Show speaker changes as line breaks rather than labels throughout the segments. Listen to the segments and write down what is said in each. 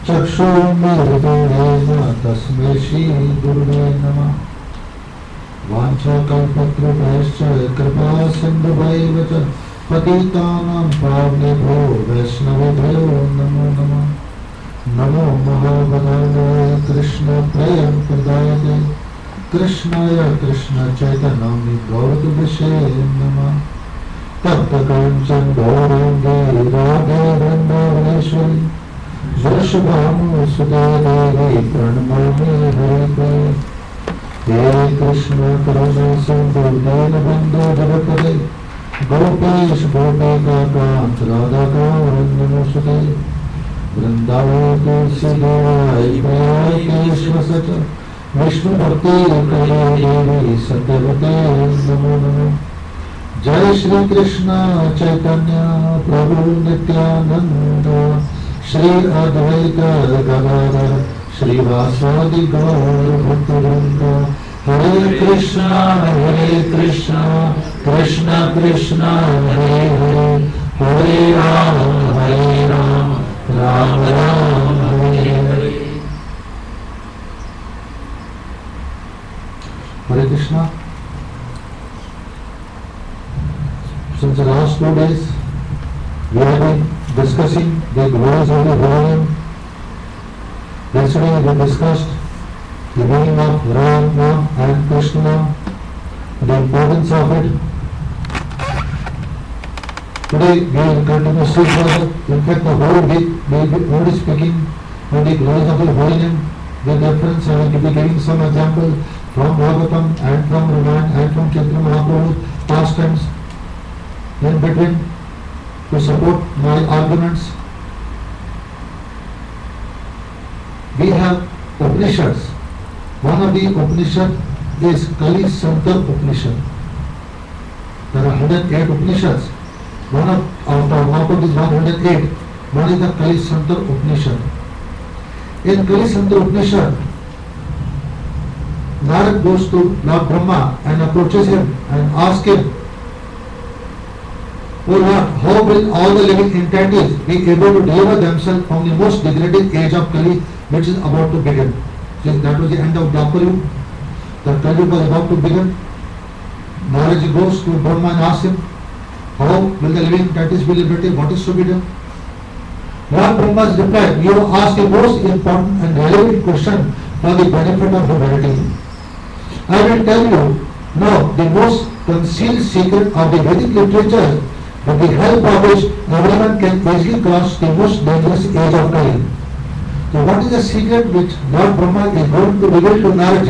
चक्षुर्मीलितेन तस्मै श्रीगुरुवे नमः। वाञ्छाकल्पतरुभ्यश्च कृपा सिन्धुभ्यैव च पतितानां पावनेभ्यो वैष्णवेभ्यो नमो नमः। नमो महावदाय कृष्ण प्रेम प्रदायते कृष्णाय कृष्ण चैतन्य गौरविषे नमः। तप्त कांचन गौरांगी राधे वृंदावनेश्वरी वृषभानुसुते देवी प्रणमामि हरिप्रिये। हे कृष्ण करुणा सिंधु दीनबंधु जगत्पते गोपेश गोपिकांत राधाकांत नमोस्तुते। वृंदावन तुलसी देवाय प्रियाय केशवसच विष्णु भक्ति देवी सत्यवते नमो नमः। जय श्री कृष्ण चैतन्य प्रभु नित्यानंद श्री अद्वैत गदाधर श्रीवासादि गौर भक्तवृंद। हरे कृष्णा कृष्ण कृष्ण हरे हरे हरे राम राम राम हरे हरे। हरे Krishna. Since the last 2 days, we have been discussing the glories of the holy name. Yesterday we discussed the meaning of Rama and Krishna, the importance of it. Today we will continue still further. In fact, the whole week we will be only speaking on the glories of the holy name. With reference, I will be giving some example from Bhagavatam and from Ramayana and from Chaitanya Mahaprabhu's pastimes in between to support my arguments. We have Upanishads. One of the Upanishads is Kali Santar Upanishad. There are 108 Upanishads. One of these 108, one is the Kali Santar Upanishad. In Kali Santar Upanishad, Narad goes to Lord Brahma and approaches him and asks him, "O Lord, how will all the living entities be able to deliver themselves from the most degraded age of Kali, which is about to begin?" Since that was the end of Dwapar Yuga, the Kali was about to begin. Narad goes to Brahma and asks him, "How will the living entities be liberated? What is to be done?" Lord Brahma's reply, "You have asked the most important and relevant question for the benefit of humanity. I will tell you now the most concealed secret of the Vedic literature, with the help of which everyone can easily cross the most dangerous age of Kali." So what is the secret which Lord Brahma is going to reveal to Narad?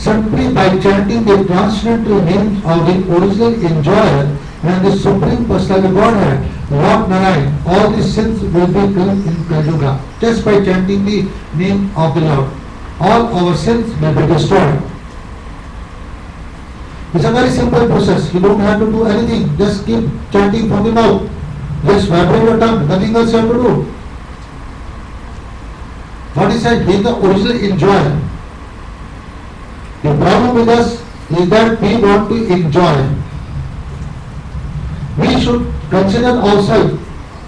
Simply by chanting the transcendental names of the original enjoyer and the Supreme Personality of Godhead, Lord Narayan, all the sins will be cleansed in Kali Yuga. Just by chanting the name of the Lord, all our sins will be destroyed. It's a very simple process. You don't have to do anything. Just keep chanting from the mouth. Just vibrate your tongue. Nothing else you have to do. What is said? He is the original enjoyer. The problem with us is that we want to enjoy. We should consider ourselves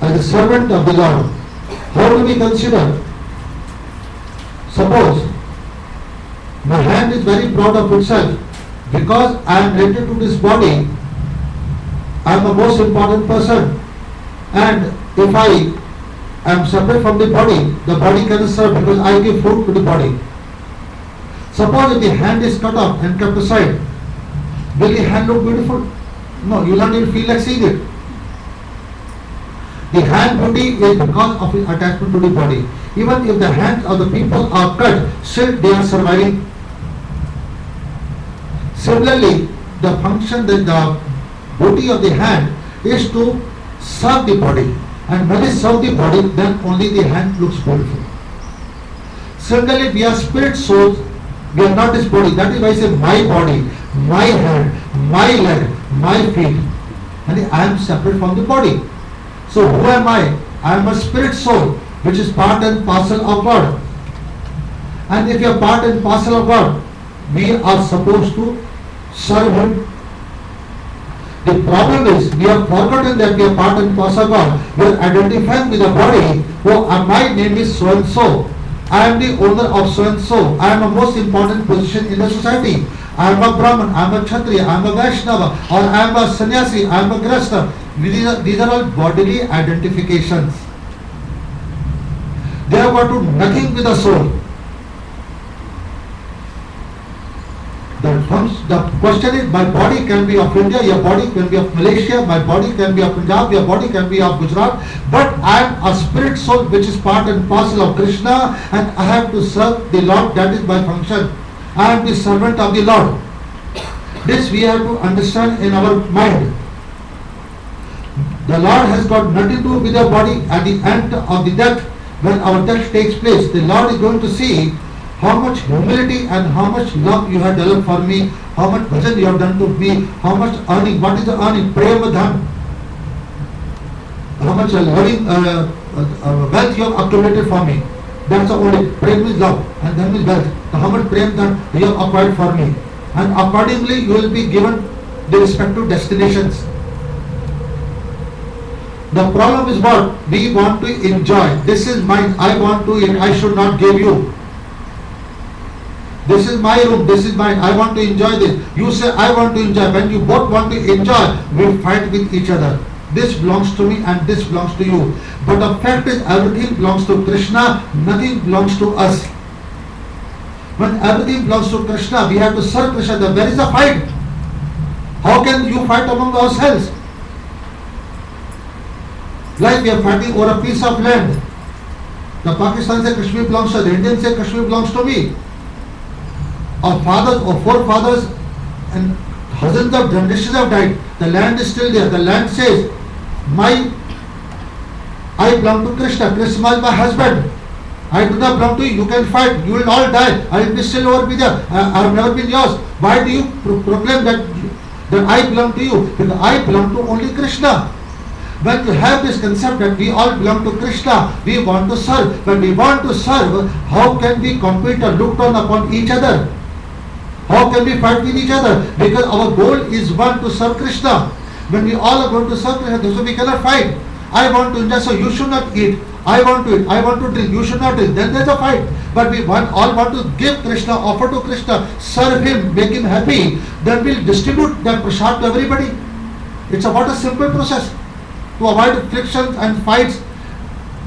as a servant of the Lord. How do we consider? Suppose my hand is very proud of itself. Because I am related to this body, I am the most important person, and if I am separate from the body cannot serve because I give food to the body. Suppose if the hand is cut off and kept aside, will the hand look beautiful? No, you will not even feel like seeing it. The hand beauty is because of its attachment to the body. Even if the hands of the people are cut, still they are surviving. Similarly, the function that the beauty of the hand is to serve the body, and when it serves the body, then only the hand looks beautiful. Similarly, we are spirit souls, we are not this body. That is why I say my body, my hand, my leg, my feet, and I am separate from the body. So who am I? I am a spirit soul, which is part and parcel of God. And if you are part and parcel of God, we are supposed to serve Him. The problem is we have forgotten that we are part and parcel of God. We are identifying with the body. Oh, my name is so and so. I am the owner of so and so. I am a most important position in the society. I am a Brahman, I am a Kshatriya, I am a Vaishnava, or I am a Sannyasi, I am a Grasta. These are all bodily identifications. They have got to nothing with the soul. The question is, my body can be of India, your body can be of Malaysia, my body can be of Punjab, your body can be of Gujarat, but I am a spirit soul which is part and parcel of Krishna, and I have to serve the Lord. That is my function. I am the servant of the Lord. This we have to understand in our mind. The Lord has got nothing to do with your body. At the end of the death, when our death takes place, the Lord is going to see how much humility and how much love you have developed for me, how much bhajan you have done to me, how much earning, what is the earning, prema-dhan, how much loving wealth you have accumulated for me. That's the only, prema is love and then is wealth. So how much prema-dhan you have acquired for me. And accordingly you will be given the respective destinations. The problem is what? We want to enjoy. This is mine, I want to eat, I should not give you. This is my room, this is mine, I want to enjoy this. You say, I want to enjoy. When you both want to enjoy, we fight with each other. This belongs to me and this belongs to you. But the fact is, everything belongs to Krishna, nothing belongs to us. When everything belongs to Krishna, we have to serve Krishna. Where is the fight? How can you fight among ourselves? Like we are fighting over a piece of land. The Pakistan says Kashmir belongs to the Indians, say Kashmir belongs to me. Our fathers or forefathers and thousands of generations have died. The land is still there. The land says, I belong to Krishna. Krishna is my husband. I do not belong to you. You can fight. You will all die. I will be still over there. I have never been yours. Why do you proclaim that I belong to you? Because I belong to only Krishna. When you have this concept that we all belong to Krishna, we want to serve. When we want to serve, how can we compete or look down upon each other? How can we fight with each other? Because our goal is one, to serve Krishna. When we all are going to serve Krishna, so we cannot fight. I want to enjoy, so you should not eat. I want to eat, I want to drink, you should not drink. Then there's a fight. But we all want to give Krishna, offer to Krishna, serve him, make him happy. Then we'll distribute that prasad to everybody. It's about a simple process. To avoid frictions and fights,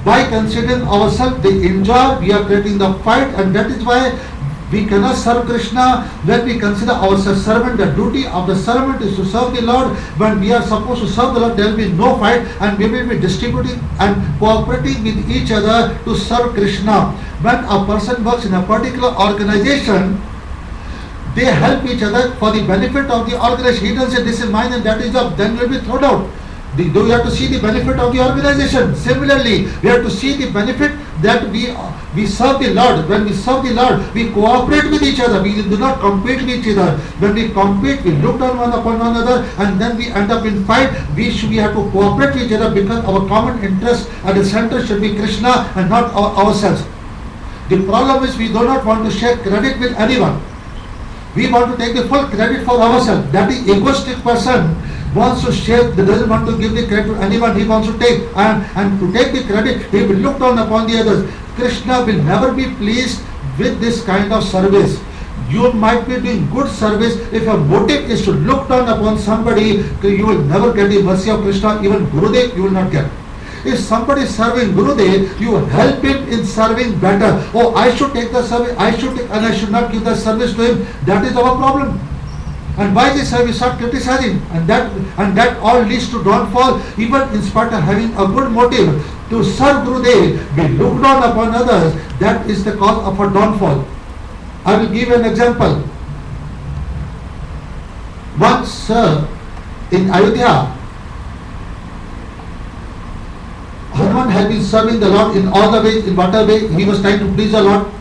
by considering ourselves the enjoy, we are creating the fight, and that is why we cannot serve Krishna when we consider ourselves servant. The duty of the servant is to serve the Lord. When we are supposed to serve the Lord, there will be no fight, and we will be distributing and cooperating with each other to serve Krishna. When a person works in a particular organization, they help each other for the benefit of the organization. He doesn't say this is mine and that is yours, then you will be thrown out. We have to see the benefit of the organization. Similarly, we have to see the benefit that we serve the Lord. When we serve the Lord, we cooperate with each other. We do not compete with each other. When we compete, we look down one upon one another, and then we end up in fight. We have to cooperate with each other because our common interest at the center should be Krishna and not ourselves. The problem is we do not want to share credit with anyone. We want to take the full credit for ourselves. That is egoistic person wants to share, doesn't want to give the credit to anyone. He wants to take, and to take the credit, he will look down upon the others. Krishna will never be pleased with this kind of service. You might be doing good service. If your motive is to look down upon somebody, you will never get the mercy of Krishna. Even Gurudev you will not get. If somebody is serving Gurudev, you help him in serving better. Oh, I should take the service, I should not give the service to him. That is our problem. And why this service start criticizing, and that all leads to downfall. Even in spite of having a good motive to serve Gurudev, we look down upon others. That is the cause of a downfall. I will give an example. Once in Ayodhya, Hanuman had been serving the Lord in all the ways, in whatever way he was trying to please the Lord.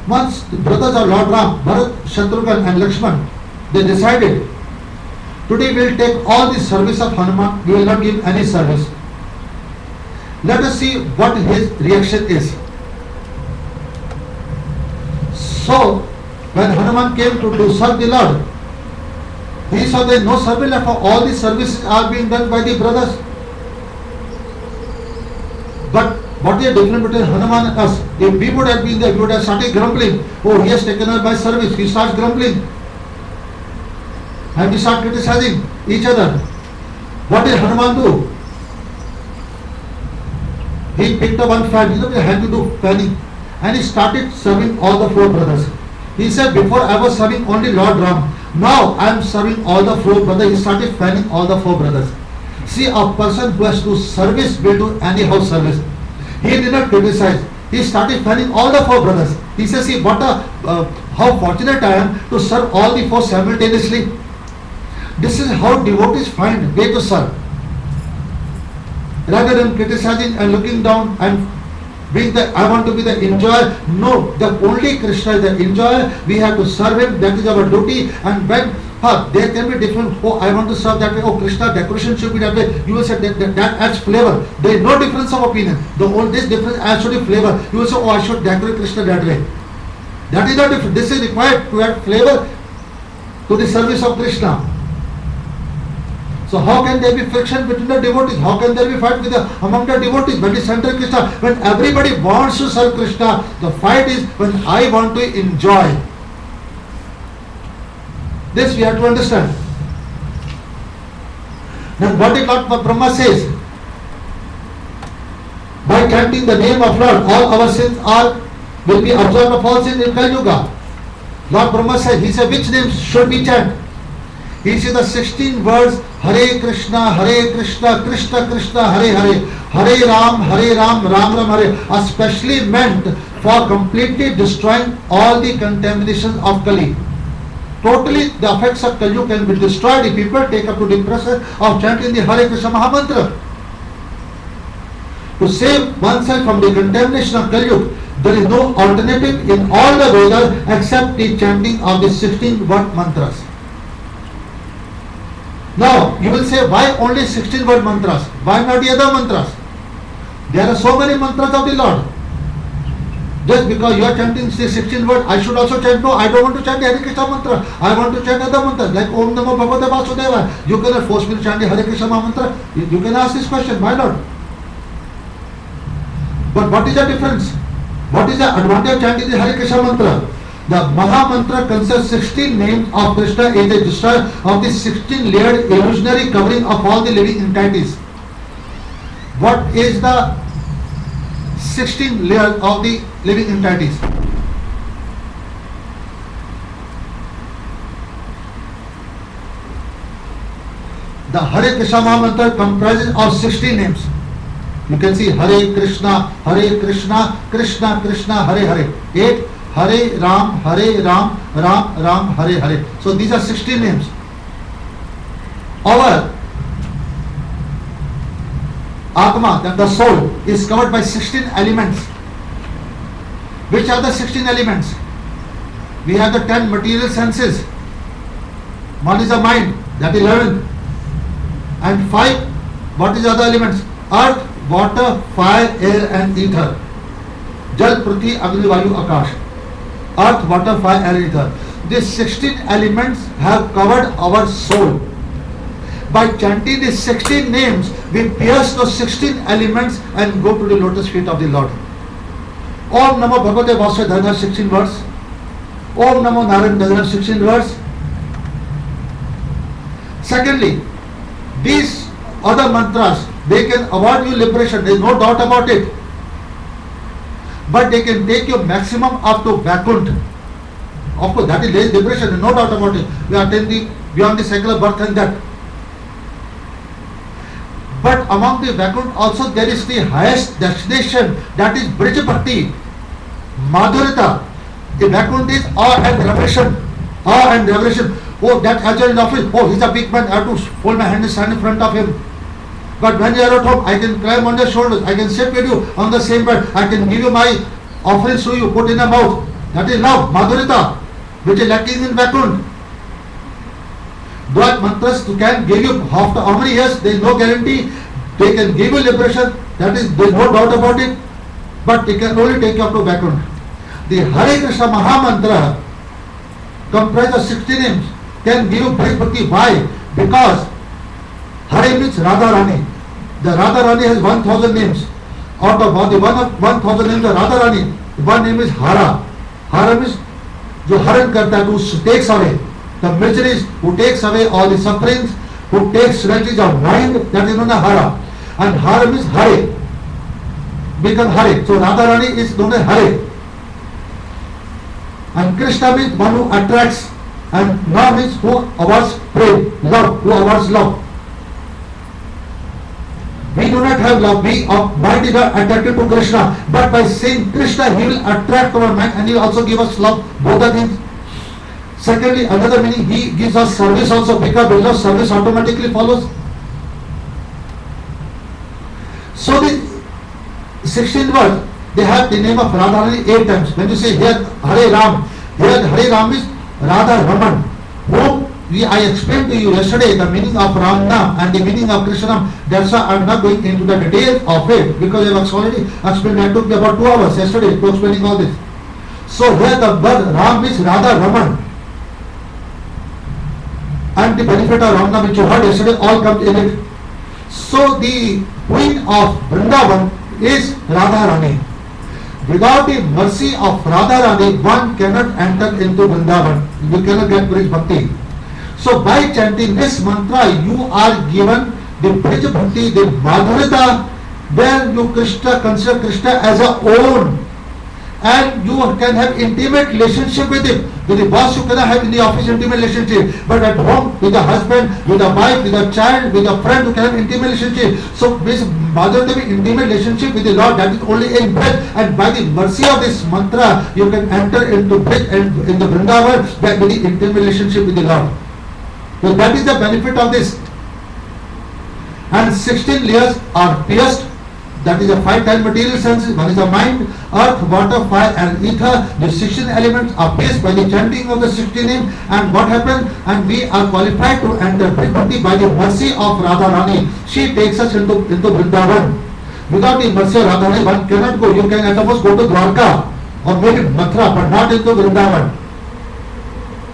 Once the brothers of Lord Ram, Bharat, Shatrughan and Lakshman, they decided, today we will take all the service of Hanuman, we will not give any service. Let us see what his reaction is. So, when Hanuman came to serve the Lord, He saw there is no service left. All the services are being done by the brothers. But what is the difference between Hanuman and us? If we would have been there, we would have started grumbling. Oh, he has taken over my service. He starts grumbling. And we start criticizing each other. What did Hanuman do? He picked up one fan, he had to do fanning, and he started serving all the four brothers. He said, before I was serving only Lord Ram, now I am serving all the four brothers. He started fanning all the four brothers. See, a person who has to service will do any house service. He did not criticize. He started fanning all the four brothers. He says, see, how fortunate I am to serve all the four simultaneously. This is how devotees find way to serve. Rather than criticizing and looking down and being I want to be the enjoyer. No, the only Krishna is the enjoyer. We have to serve him. That is our duty. And when there can be different. Oh, I want to serve that way. Oh, Krishna decoration should be that way. You will say that adds flavor. There is no difference of opinion. This difference adds to the flavor. You will say, oh, I should decorate Krishna that way. That is not different. This is required to add flavor to the service of Krishna. So how can there be friction between the devotees? How can there be fight among the devotees? When it is center Krishna, when everybody wants to serve Krishna, the fight is when I want to enjoy. This we have to understand. Now what did Lord Brahma says? By chanting the name of Lord, all our sins will be absorbed of all sins in Kali Yuga. Lord Brahma said, he said, which names should we chant? He said the 16 words, Hare Krishna, Krishna Krishna, Hare Hare, Hare Ram, Ram Ram, Hare, are specially meant for completely destroying all the contaminations of Kali. Totally the effects of Kali can be destroyed if people take up to the process of chanting the Hare Krishna Mahamantra. To save oneself from the contamination of Kali, there is no alternative in all the Vedas except the chanting of the 16 word mantras. Now, you will say, why only 16 word mantras? Why not the other mantras? There are so many mantras of the Lord. Just because you are chanting 16 words, I should also chant. No, I don't want to chant the Hare Krishna mantra. I want to chant other mantras like Om Namo Bhagavate Vasudevaya. You cannot force me to chant the Hare Krishna mantra. You can ask this question, why not? But what is the difference? What is the advantage of chanting the Hare Krishna mantra? The Maha Mantra consists 16 names of Krishna is a destroyer of the 16 layered illusionary covering of all the living entities. What is the 16 layers of the living entities? The Hare Krishna Maha Mantra comprises of 16 names. You can see Hare Krishna, Krishna Krishna, Hare Hare. 8. Hare Ram, Ram Ram, Hare Hare. So these are 16 names. Our Atma, the soul, is covered by 16 elements. Which are the 16 elements? We have the 10 material senses. One is the mind, that is 11. And 5, what is the other elements? Earth, water, fire, air and ether. Jal, Prithvi, Agni, Vayu, Akash. Earth, water, fire, air, ether. These 16 elements have covered our soul. By chanting these 16 names, we pierce those 16 elements and go to the lotus feet of the Lord. Om Namo Bhagavate Vasudevaya doesn't have 16 words. Om Namo Narayan doesn't have 16 words. Secondly, these other mantras, they can award you liberation, there is no doubt about it. But they can take you maximum up to Vaikunt. Of course, that is liberation, no doubt about it. We are attaining beyond the cycle of birth and death. But among the Vaikunt also there is the highest destination, that is Brij Bhakti, Madhurita. The Vaikunt is awe and revelation. Awe and revelation. Oh, that Ajahn in office, oh, he's a big man, I have to hold my hand and stand in front of him. But when you are at home, I can climb on your shoulders, I can sit with you on the same bed, I can give you my offerings to you, put in a mouth. That is love, Madhurita, which is lacking in Vaikunt. Those mantras can give you after how many years, there is no guarantee. They can give you liberation, that is, there is no doubt about it, but they can only take you up to Vaikunt. The Hare Krishna Maha Mantra comprises of 60 names. can give Brij Bhakti. Why? Because Hare means Radha Rani. The Radha Rani has 1000 names. Out of the 1000 names of Radha Rani, one name is Hara. Hara means जो हरण करता है, who takes away. The miseries, who takes away all the sufferings, who takes refuge of mind, that is known as Hara. And Hara means Hare. Become Hare. So Radha Rani is known as Hare. And Krishna means one who attracts, and Na means who awards prey, love, who awards love. We do not have love, we are mind is not attracted to Krishna, but by saying Krishna, he will attract our mind and he will also give us love, both the things. Secondly, another meaning, he gives us service also, because we love, service automatically follows. So the 16th verse, they have the name of Radharani 8 times. When you say here Hare Ram, here Hare Ram is Radha Raman, whom I explained to you yesterday the meaning of Ram Nam and the meaning of Krishna Nam. That's why I am not going into the details of it, because I was already explained. I took about 2 hours yesterday to explaining all this. So here the word Ram is Radha Raman, and the benefit of Ram Nam which you heard yesterday all comes in it. So the queen of Vrindavan is Radha Rani. Without the mercy of Radha Rani, one cannot enter into Vrindavan. You cannot get Brij Bhakti. So by chanting this mantra, you are given the Brij Bhakti, the Madhurita, where you consider Krishna as a own, and you can have intimate relationship with him. With the boss you cannot have in the office intimate relationship, but at home with the husband, with the wife, with the child, with a friend you can have intimate relationship. So this Madhurita intimate relationship with the Lord, that is only in breath, and by the mercy of this mantra you can enter into breath and in the Vrindavan with the intimate relationship with the Lord. So that is the benefit of this. And 16 layers are pierced. That is the 5 time material senses. One is the mind, earth, water, fire and ether. The 16 elements are pierced by the chanting of the 16 names. And what happens? And we are qualified to enter Brij Bhakti by the mercy of Radha Rani. She takes us into Vrindavan. Without the mercy of Radha Rani, one cannot go. You can at the most go to Dwarka or maybe Mathura, but not into Vrindavan.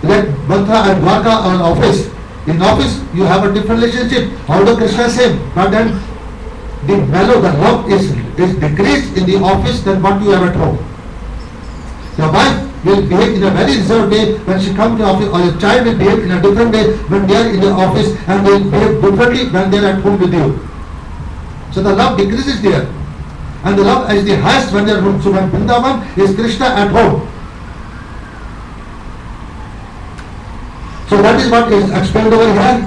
Like Mathura and Dwarka are office. In office, you have a different relationship. Although Krishna is same, but then the mellow, the love is decreased in the office than what you have at home. Your wife will behave in a very reserved way when she comes to office, or your child will behave in a different way when they are in the office, and they will behave differently when they are at home with you. So the love decreases there, and the love is the highest when they are at home. So when Vrindavan is Krishna at home. So that is what is explained over here.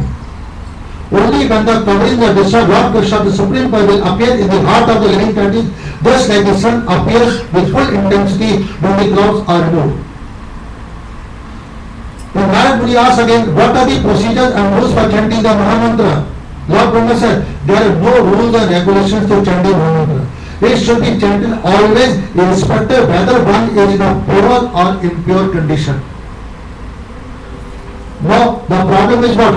Only when the covering the destroyed Lord Krishna, the Supreme Power, will appear in the heart of the living entities, just like the sun appears with full intensity when the clouds are removed. When Narad Muni asks again, what are the procedures and rules for chanting the Mahamantra? Lord Brahma said, there are no rules and regulations to chanting Mahamantra. It should be chanted always, irrespective whether one is in a pure or impure condition. Now, the problem is what?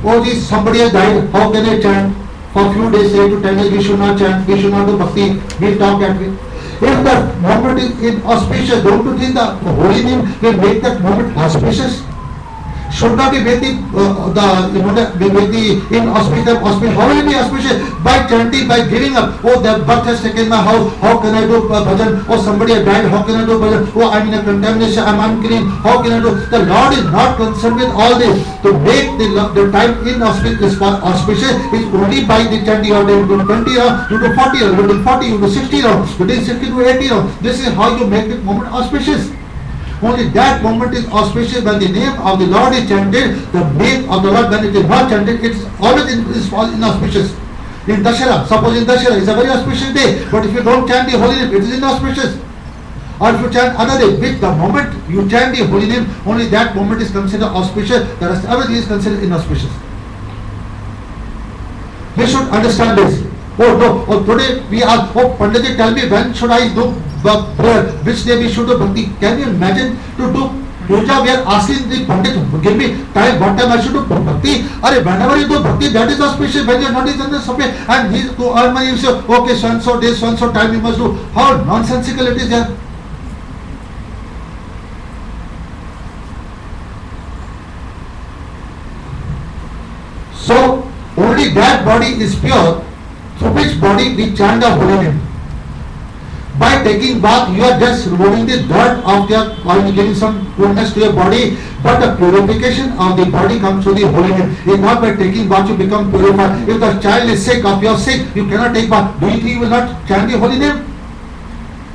Oh, this somebody has died, how can I chant? For a few days, 8 to 10 days, we should not chant, we should not do bhakti, we'll talk that way. If that moment is inauspicious, don't you think the holy name will make that moment auspicious? Should not be made the inauspicious auspicious. How will it be auspicious? By chanting, by giving up. Oh, the birth has taken my house, how can I do bhajan? Oh, somebody has died, how can I do bhajan? Oh, I'm in a contamination, I'm unclean, how can I do? The Lord is not concerned with all this. To make the time inauspicious is only by the chanting. You do 20 rounds, you do 40 rounds, you do 40, you do 60 rounds, you do 60 to 80 rounds. This is how you make the moment auspicious. Only that moment is auspicious when the name of the Lord is chanted. The name of the Lord, when it is not chanted, it is always inauspicious. In Dashera, suppose in Dashera, it's a very auspicious day, but if you don't chant the holy name, it is inauspicious. Or if you chant another day, which the moment you chant the holy name, only that moment is considered auspicious, the rest everything is considered inauspicious. We should understand this. Oh no, oh today we are, oh Panditji, tell me when should I do prayer, which day we should do bhakti. Can you imagine to do puja, we are asking the Pandit, give me time, what time I should do bhakti. Whenever you do bhakti, that is auspicious. When you are not in the supply, and he to earn money, you say, okay, so and so day, so and so time you must do. How nonsensical it is there. body is pure, through which body we chant the holy name. By taking bath, you are just removing the dirt of your, or giving some coolness to your body, but the purification of the body comes through the holy name. It's not by taking bath you become purified. If the child is sick, if you are sick, you cannot take bath. Do you think you will not chant the holy name?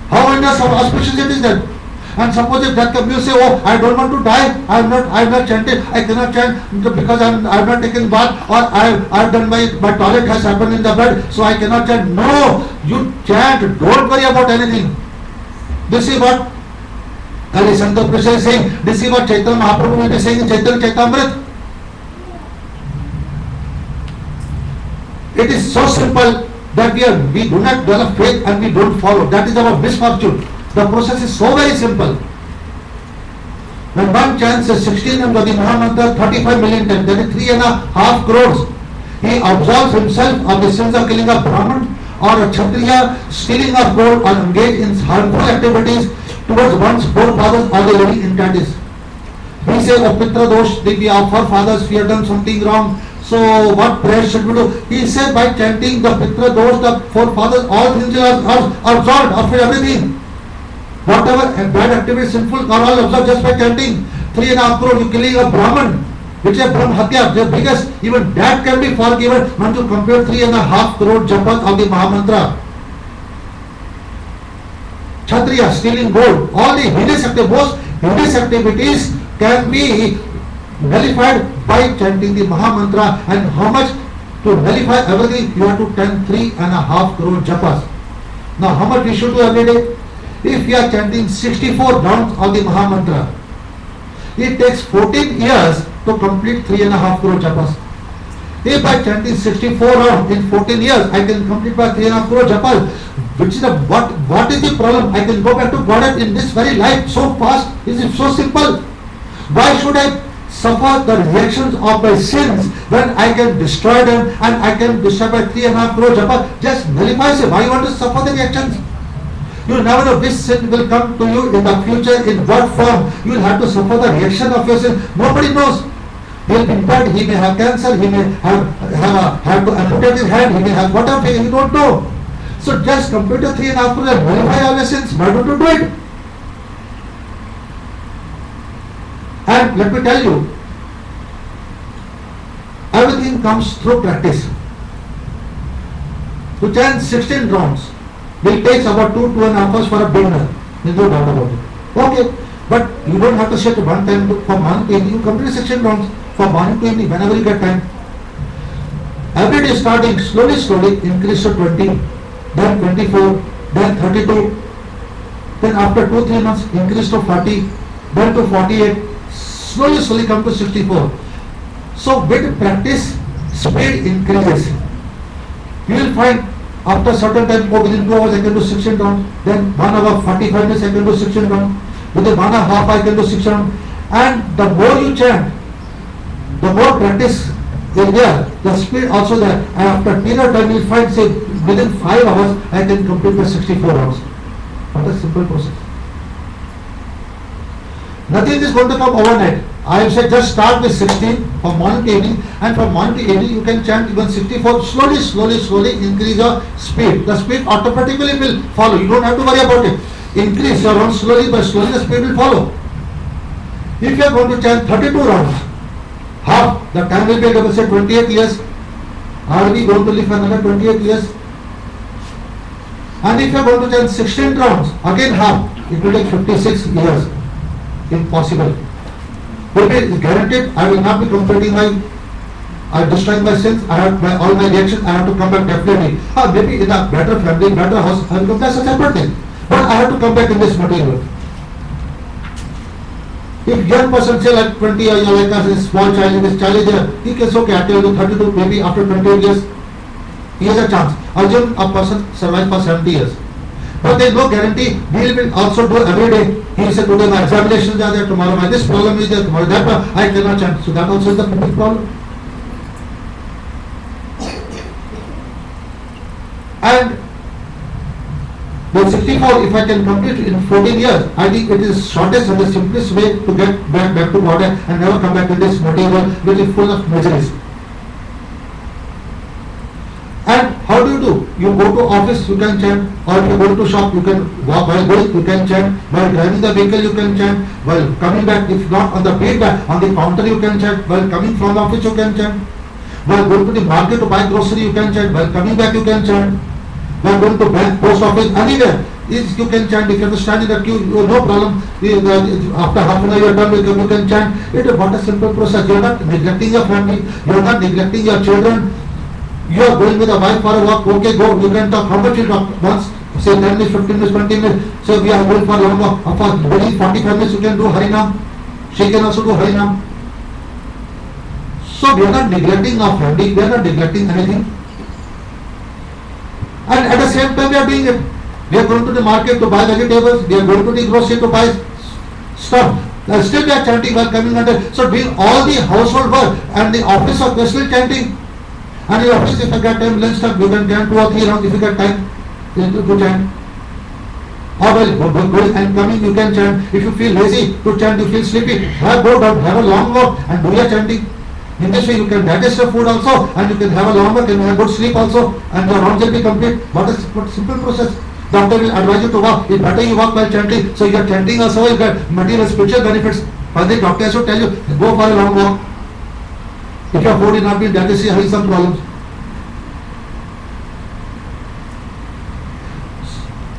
How auspicious it is then? And suppose if that comes, you say, oh, I don't want to die, I have not chanted, I cannot chant because I have not taken bath, or I have done my toilet has happened in the bed, so I cannot chant. No, you chant, don't worry about anything. This is what Kali Santa Prasad is saying, this is what Chaitanya Mahaprabhu will be saying in Chaitanya Chaitamrit. It is so simple that we do not develop faith and we don't follow. That is our misfortune. The process is so very simple. When one chants 16 and the Mahamantra 35 million times, that is 3.5 crores. He absolves himself of the sins of killing a Brahman or a Kshatriya, stealing of gold, or engage in harmful activities towards one's forefathers or the living entities. We say, oh, Pitra Dosh, our forefathers, we have done something wrong. So what prayer should we do? He said by chanting the Pitra Dosh, the forefathers, all things are absolved of everything. Whatever bad activity, sinful, are all observed just by chanting. 3.5 crore, you killing a Brahman, which is Brahm Hatya, the biggest, even that can be forgiven when you compare 3.5 crore japas of the Mahamantra. Kshatriya, stealing gold, all the heinous activities can be nullified by chanting the Mahamantra. And how much to nullify everything? You have to chant 3.5 crore japas. Now how much we should do every day? If you are chanting 64 rounds of the Mahamantra, it takes 14 years to complete 3.5 crore japas. If I chanting 64 rounds in 14 years, I can complete by 3.5 crore japas. Which is what is the problem? I can go back to God in this very life so fast. Is it so simple? Why should I suffer the reactions of my sins when I can destroy them and I can destroy by 3.5 crore japas? Just nullifies it. Why you want to suffer the reactions? You never know which sin will come to you in the future, in what form. You will have to suffer the reaction of your sin. Nobody knows. He will be impaired, he may have cancer, he may have to amputate his hand, he may have whatever, you don't know. So just complete the 3.5 crore and nullify all your sins. Why don't you do it? And let me tell you, everything comes through practice. To chant 16 rounds will take about 2.5 hours for a beginner. There's no doubt about it. Okay, but you don't have to sit one time for morning to evening. You complete 16 rounds for morning to evening whenever you get time. Every day starting slowly increase to 20, then 24, then 32, then after 2-3 months increase to 40, then to 48, slowly come to 64. So with practice, speed increases. You will find after certain time, within 2 hours I can do 16 rounds, then 1 hour 45 minutes I can do 16 rounds, within 1 hour half I can do 16 rounds. And the more you chant, the more practice is there, the speed also there. And after period of time you will find, say, within 5 hours I can complete the 64 rounds. What a simple process. Nothing is going to come overnight. I have said just start with 16 from morning to evening, and from morning to evening you can chant even 64. Slowly increase your speed. The speed automatically will follow. You don't have to worry about it. Increase your rounds slowly, but slowly the speed will follow. If you are going to chant 32 rounds, half the time will be, let us say, 28 years. Are we going to live another 28 years? And if you are going to chant 16 rounds, again half, it will take 56 years. Impossible. Will be guaranteed. I will not be completing destroying my sins. I have all my reactions. I have to come back definitely. Maybe in a better family, better house, I will come. That's a separate thing. But I have to come back in this material. If young person say like 20 or like a small child, this child is there, he can say okay, until 32, maybe after 28 years, he has a chance. Assume a person survives for 70 years. But there is no guarantee. We will also do every day. He said today my examinations are there, tomorrow my this problem is there, tomorrow that I cannot chant. So that also is the big problem. And with 64, if I can complete in 14 years, I think it is shortest and the simplest way to get back to God and never come back to this material which is full of miseries. You go to office, you can chant, or if you go to shop, you can walk while going, you can chant, while driving the vehicle, you can chant, while coming back, if not on the way back, on the counter, you can chant, while coming from the office, you can chant, while going to the market to buy grocery, you can chant, while coming back, you can chant, while going to bank, post office, anywhere, you can chant. If you have to stand in the queue, no problem. After half an hour, you are done, you can chant. It is what a simple process. You are not neglecting your family, you are not neglecting your children. You are going with a wife for a walk, okay, go, you can talk. How much you talk? Once, say 10 minutes, 15 minutes, 20 minutes. So we are going for a long walk. For 45 minutes, you can do Harinam. She can also do Harinam. So we are not neglecting our family, we are not neglecting anything. And at the same time, we are doing it. We are going to the market to buy vegetables, we are going to the grocery to buy stuff. Still we are chanting while coming under. So doing all the household work and the office work, we are still chanting. And in the office, if I get time, lunch time, you can chant 2 or 3 rounds. If you get time, you can chant. Or while going and coming, you can chant. If you feel lazy to chant, you feel sleepy, go down, have a long walk and do your chanting. In this way, you can digest the food also, and you can have a long walk and have good sleep also, and your rounds will be complete. What a simple process. Doctor will advise you to walk. It's better you walk while chanting. So you are chanting also, you get material spiritual benefits. But the doctor has to tell you, go for a long walk. If your food is not being digested, having some problems.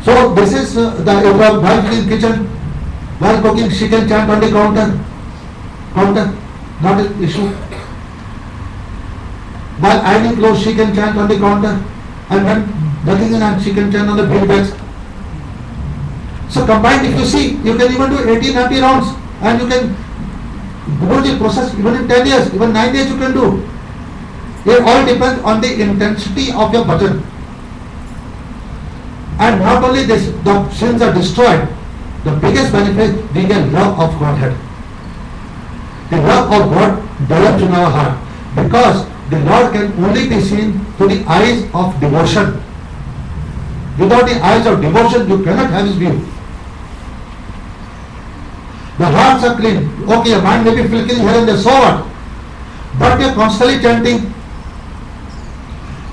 So this is the wife in kitchen, while cooking, she can chant on the counter. Not an issue. While ironing clothes, she can chant on the counter, and when nothing in hand, she can chant on the bed bags. So combined, if you see, you can even do 80-90 rounds, and you can do the process even in 10 years, even 9 years you can do. It all depends on the intensity of your bhajan. And not only this, the sins are destroyed. The biggest benefit, we get love of Godhead. The love of God develops in our heart, because the Lord can only be seen through the eyes of devotion. Without the eyes of devotion, you cannot have His view. The hearts are clean. Okay, your mind may be flickering here and there, so what? But you are constantly chanting.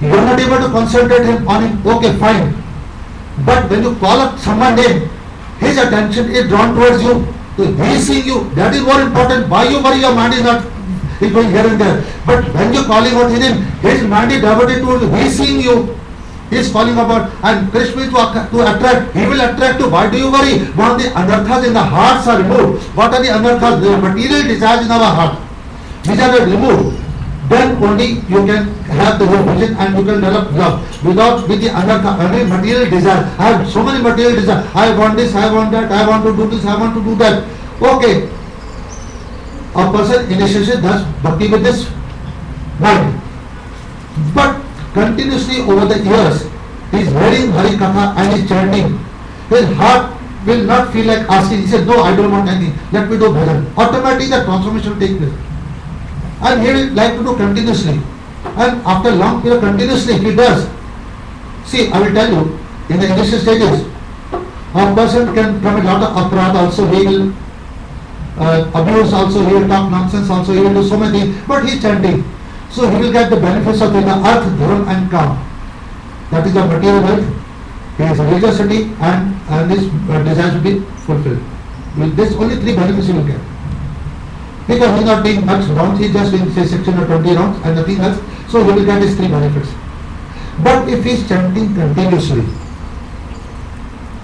You are not able to concentrate on Him. Okay, fine. But when you call up someone's name, his attention is drawn towards you. So he is seeing you. That is more important. Why you worry? Your mind is not going here and there. But when you are calling out His name, his mind is diverted towards you. He is seeing you. He is calling about, and Krishna to attract. He will attract you. Why do you worry? Once the anarthas in the hearts are removed, what are the anarthas? The material desires in our heart. These are removed. Then only you can have the vision and you can develop love. With the anartha, any material desire. I have so many material desires. I want this, I want that, I want to do this, I want to do that. Okay. A person initially does bhakti with this mind. But continuously over the years, he is hearing Hari Katha and he is chanting. His heart will not feel like asking. He says, no, I don't want anything. Let me do bhajan. Automatically the transformation will take place. And he will like to do continuously. And after long period continuously, he does. See, I will tell you, in the initial stages, a person can commit a lot of aparadha also. He will abuse also, he will talk nonsense also, he will do so many things. But he is chanting. So he will get the benefits of the earth, dharma and kam. That is the material wealth, his religiosity and his desires will be fulfilled. With this, only 3 benefits he will get. Because he is not doing much rounds, he is just doing say 16 or 20 rounds and nothing else. So he will get his 3 benefits. But if he is chanting continuously,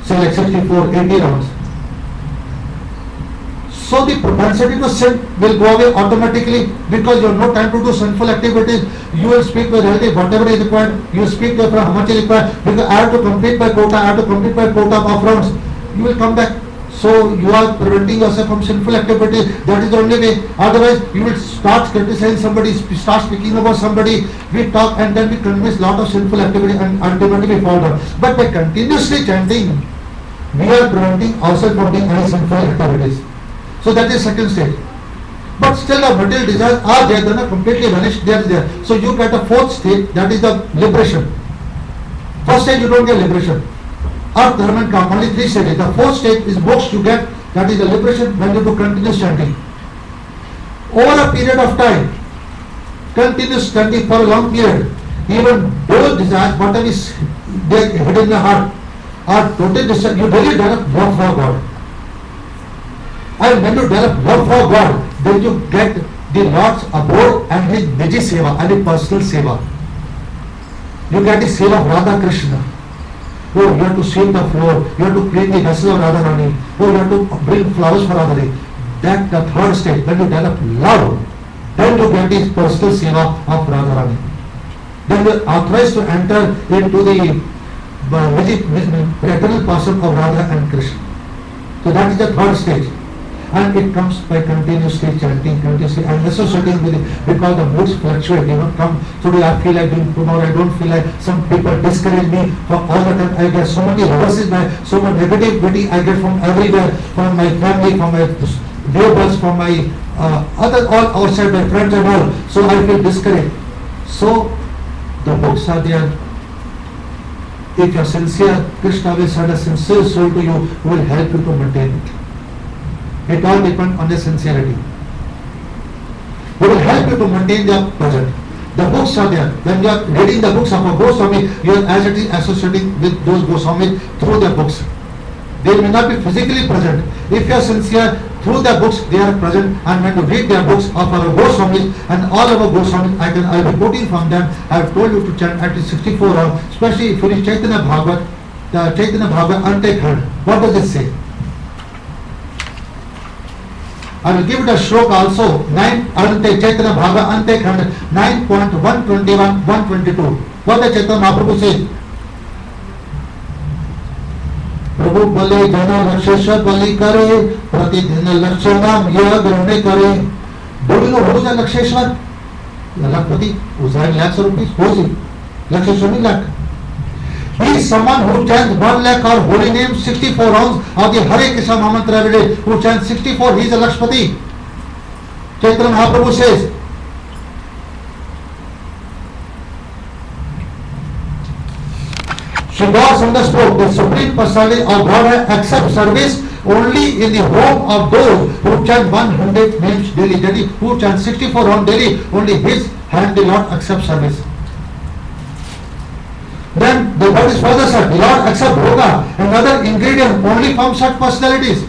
say like 64, 80 rounds, so the propensity to sin will go away automatically, because you have no time to do sinful activities. You will speak with relative whatever is required. You speak from how much is required. Because I have to complete my quota, I have to complete my quota of rounds. You will come back. So you are preventing yourself from sinful activities. That is the only way. Otherwise, you will start criticizing somebody, start speaking about somebody. We talk and then we commit lot of sinful activity and ultimately we fall down. But by continuously chanting, we are preventing ourselves from doing any sinful activities. So that is second stage. But still the material desires are there, they are not completely vanished, they are there. So you get a 4th stage, that is the liberation. First stage you don't get liberation. Earth, dharma and kam, only 3 stages. The 4th stage is moksha you get, that is the liberation when you do continuous chanting. Over a period of time, continuous chanting for a long period, even those desires, whatever is they are hidden in the heart, are totally distant. You really develop love for God. And when you develop love for God, then you get the Lord's abode and His Niji Seva and His personal Seva. You get the Seva of Radha Krishna. Oh, you have to sweep the floor, you have to clean the vessel of Radharani, oh, you have to bring flowers for Radharani. That the third stage, when you develop love, then you get the personal Seva of Radharani. Then you are authorized to enter into the eternal person of Radha and Krishna. So that is the third stage. And it comes by continuously chanting, continuously and associating with it, because the moods fluctuate. You know, come today I feel like doing, tomorrow I don't feel like. Some people discourage me for all the time. I get so many reverses, so much negativity I get from everywhere, from my family, from my neighbors, from my all outside, my friends and all. So I feel discouraged. So the books are there. If you are sincere, Krishna will send a sincere soul to you who will help you to maintain it. It all depends on the sincerity. Who will help you to maintain the present. The books are there. When you are reading the books of a Goswami, you are as it is associating with those Goswamis through their books. They may not be physically present. If you are sincere, through their books they are present, and when you read their books of our Goswamis and all our Goswamis, I will be quoting from them. I have told you to chant at least 64 rounds, especially if you read Chaitanya Bhagavat, the Chaitanya Bhagavat Ante Khand. What does it say? I will give it a stroke also. 9 Ante Chaitanya Bhagavat Ante Khand 9.121 122. What the Chaitanya Mahaprabhu says? प्रभु बले जन लक्षेश्वर बलि करे प्रतिदिन लक्ष्य नाम यह ग्रहण करे. Do you know who is a Laksheshwar? Lakshpati, who is having lakhs of rupees. Who is he? Laksheshwar means lakh. He is someone who chants 1 lakh or holy name 64 rounds of the Hare Krishna Mahamantra every day. Who chants 64, he is a Lakshpati. Chaitanya Mahaprabhu says, Shri Gaudasamanda spoke, the Supreme Personality of Godhead accepts service only in the home of those who chant 100 names daily, who chant 64 rounds daily, only his hand the Lord accepts service. Then the word is further said, the Lord accepts yoga, another ingredient only from such personalities.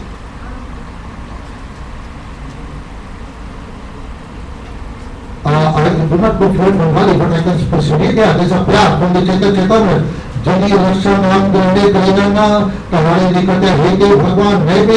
I do not go for it Bengali, but I can specifically, there is a prayer from the Chaitanya. जनी रक्षा नाम गंडे कहना तुम्हारे निकट है देव भगवान है